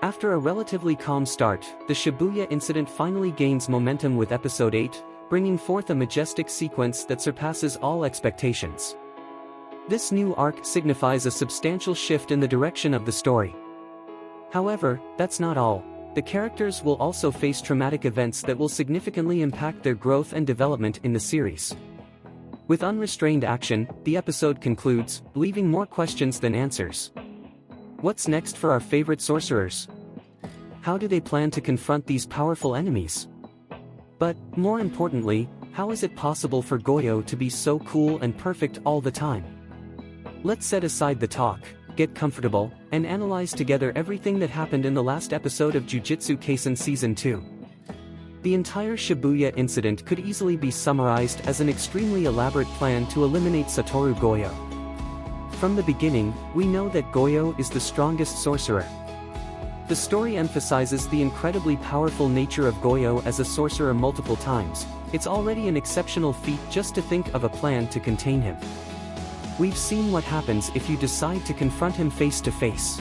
After a relatively calm start, the Shibuya incident finally gains momentum with Episode 8, bringing forth a majestic sequence that surpasses all expectations. This new arc signifies a substantial shift in the direction of the story. However, that's not all. The characters will also face traumatic events that will significantly impact their growth and development in the series. With unrestrained action, the episode concludes, leaving more questions than answers. What's next for our favorite sorcerers? How do they plan to confront these powerful enemies? But, more importantly, how is it possible for Goyo to be so cool and perfect all the time? Let's set aside the talk, get comfortable, and analyze together everything that happened in the last episode of Jujutsu Kaisen Season 2. The entire Shibuya incident could easily be summarized as an extremely elaborate plan to eliminate Satoru Goyo. From the beginning, we know that Goyo is the strongest sorcerer. The story emphasizes the incredibly powerful nature of Goyo as a sorcerer multiple times. It's already an exceptional feat just to think of a plan to contain him. We've seen what happens if you decide to confront him face to face.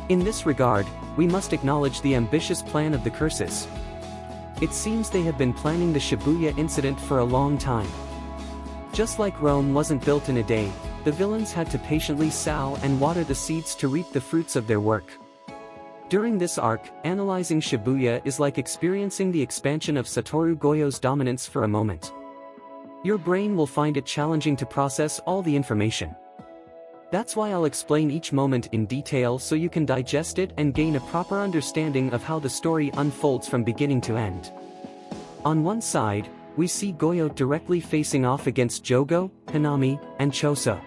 In this regard, we must acknowledge the ambitious plan of the curses. It seems they have been planning the Shibuya incident for a long time. Just like Rome wasn't built in a day, the villains had to patiently sow and water the seeds to reap the fruits of their work. During this arc, analyzing Shibuya is like experiencing the expansion of Satoru Goyo's dominance for a moment. Your brain will find it challenging to process all the information. That's why I'll explain each moment in detail so you can digest it and gain a proper understanding of how the story unfolds from beginning to end. On one side, we see Goyo directly facing off against Jogo, Hanami, and Choso.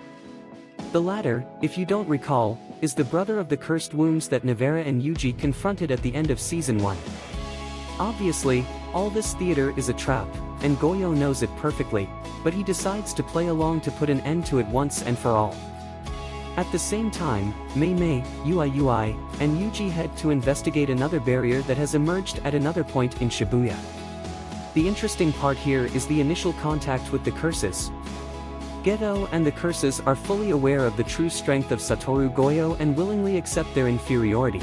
The latter, if you don't recall, is the brother of the cursed wombs that Navara and Yuji confronted at the end of Season 1. Obviously, all this theater is a trap, and Goyo knows it perfectly, but he decides to play along to put an end to it once and for all. At the same time, Mei, Ui, and Yuji head to investigate another barrier that has emerged at another point in Shibuya. The interesting part here is the initial contact with the curses. Geto and the curses are fully aware of the true strength of Satoru Goyo and willingly accept their inferiority.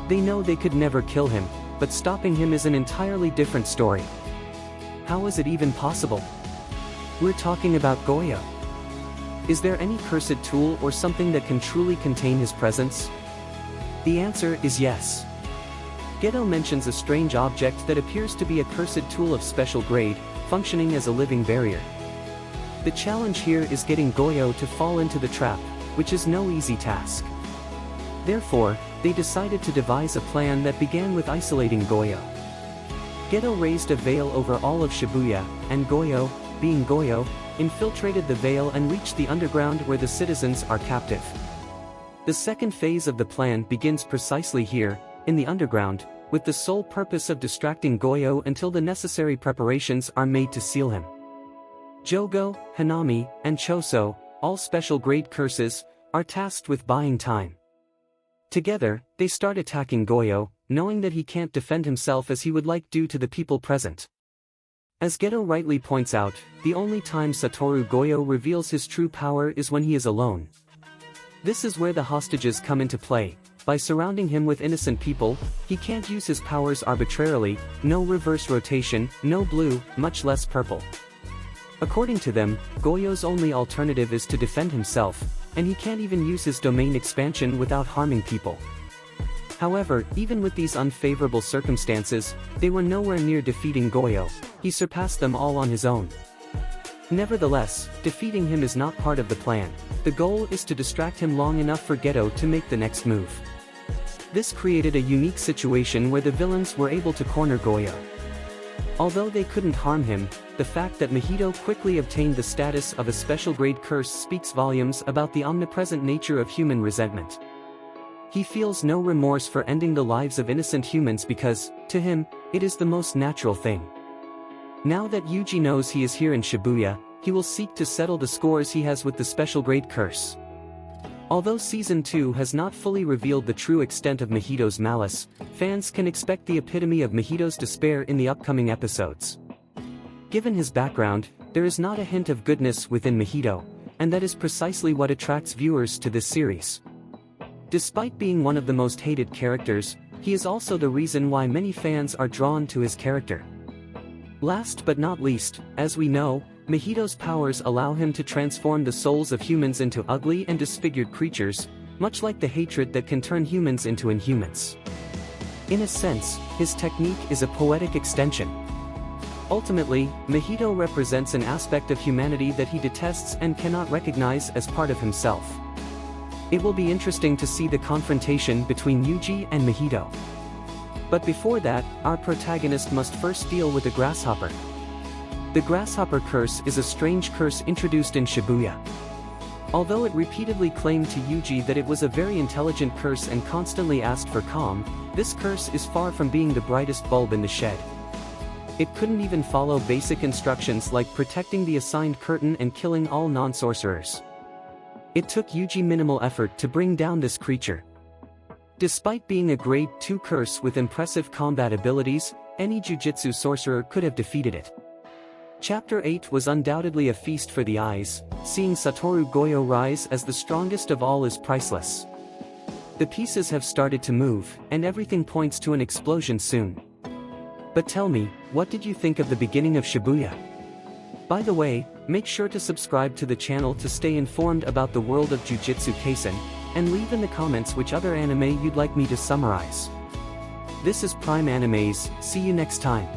They know they could never kill him, but stopping him is an entirely different story. How is it even possible? We're talking about Goyo. Is there any cursed tool or something that can truly contain his presence? The answer is yes. Geto mentions a strange object that appears to be a cursed tool of special grade, functioning as a living barrier. The challenge here is getting Goyo to fall into the trap, which is no easy task. Therefore, they decided to devise a plan that began with isolating Goyo. Geto raised a veil over all of Shibuya, and Goyo, being Goyo, infiltrated the veil and reached the underground where the citizens are captive. The second phase of the plan begins precisely here, in the underground, with the sole purpose of distracting Goyo until the necessary preparations are made to seal him. Jogo, Hanami, and Choso, all special grade curses, are tasked with buying time. Together, they start attacking Goyo, knowing that he can't defend himself as he would like due to the people present. As Geto rightly points out, the only time Satoru Goyo reveals his true power is when he is alone. This is where the hostages come into play. By surrounding him with innocent people, he can't use his powers arbitrarily, no reverse rotation, no blue, much less purple. According to them, Goyo's only alternative is to defend himself, and he can't even use his domain expansion without harming people. However, even with these unfavorable circumstances, they were nowhere near defeating Goyo. He surpassed them all on his own. Nevertheless, defeating him is not part of the plan. The goal is to distract him long enough for Geto to make the next move. This created a unique situation where the villains were able to corner Goyo. Although they couldn't harm him, the fact that Mahito quickly obtained the status of a special grade curse speaks volumes about the omnipresent nature of human resentment. He feels no remorse for ending the lives of innocent humans because, to him, it is the most natural thing. Now that Yuji knows he is here in Shibuya, he will seek to settle the scores he has with the special grade curse. Although Season 2 has not fully revealed the true extent of Mahito's malice, fans can expect the epitome of Mahito's despair in the upcoming episodes. Given his background, there is not a hint of goodness within Mahito, and that is precisely what attracts viewers to this series. Despite being one of the most hated characters, he is also the reason why many fans are drawn to his character. Last but not least, as we know, Mahito's powers allow him to transform the souls of humans into ugly and disfigured creatures, much like the hatred that can turn humans into inhumans. In a sense, his technique is a poetic extension. Ultimately, Mahito represents an aspect of humanity that he detests and cannot recognize as part of himself. It will be interesting to see the confrontation between Yuji and Mahito. But before that, our protagonist must first deal with the grasshopper. The grasshopper curse is a strange curse introduced in Shibuya. Although it repeatedly claimed to Yuji that it was a very intelligent curse and constantly asked for calm, this curse is far from being the brightest bulb in the shed. It couldn't even follow basic instructions like protecting the assigned curtain and killing all non-sorcerers. It took Yuji minimal effort to bring down this creature. Despite being a grade 2 curse with impressive combat abilities, any Jujutsu sorcerer could have defeated it. Chapter 8 was undoubtedly a feast for the eyes. Seeing Satoru Goyo rise as the strongest of all is priceless. The pieces have started to move, and everything points to an explosion soon. But tell me, what did you think of the beginning of Shibuya? By the way, make sure to subscribe to the channel to stay informed about the world of Jujutsu Kaisen, and leave in the comments which other anime you'd like me to summarize. This is Prime Animes, see you next time.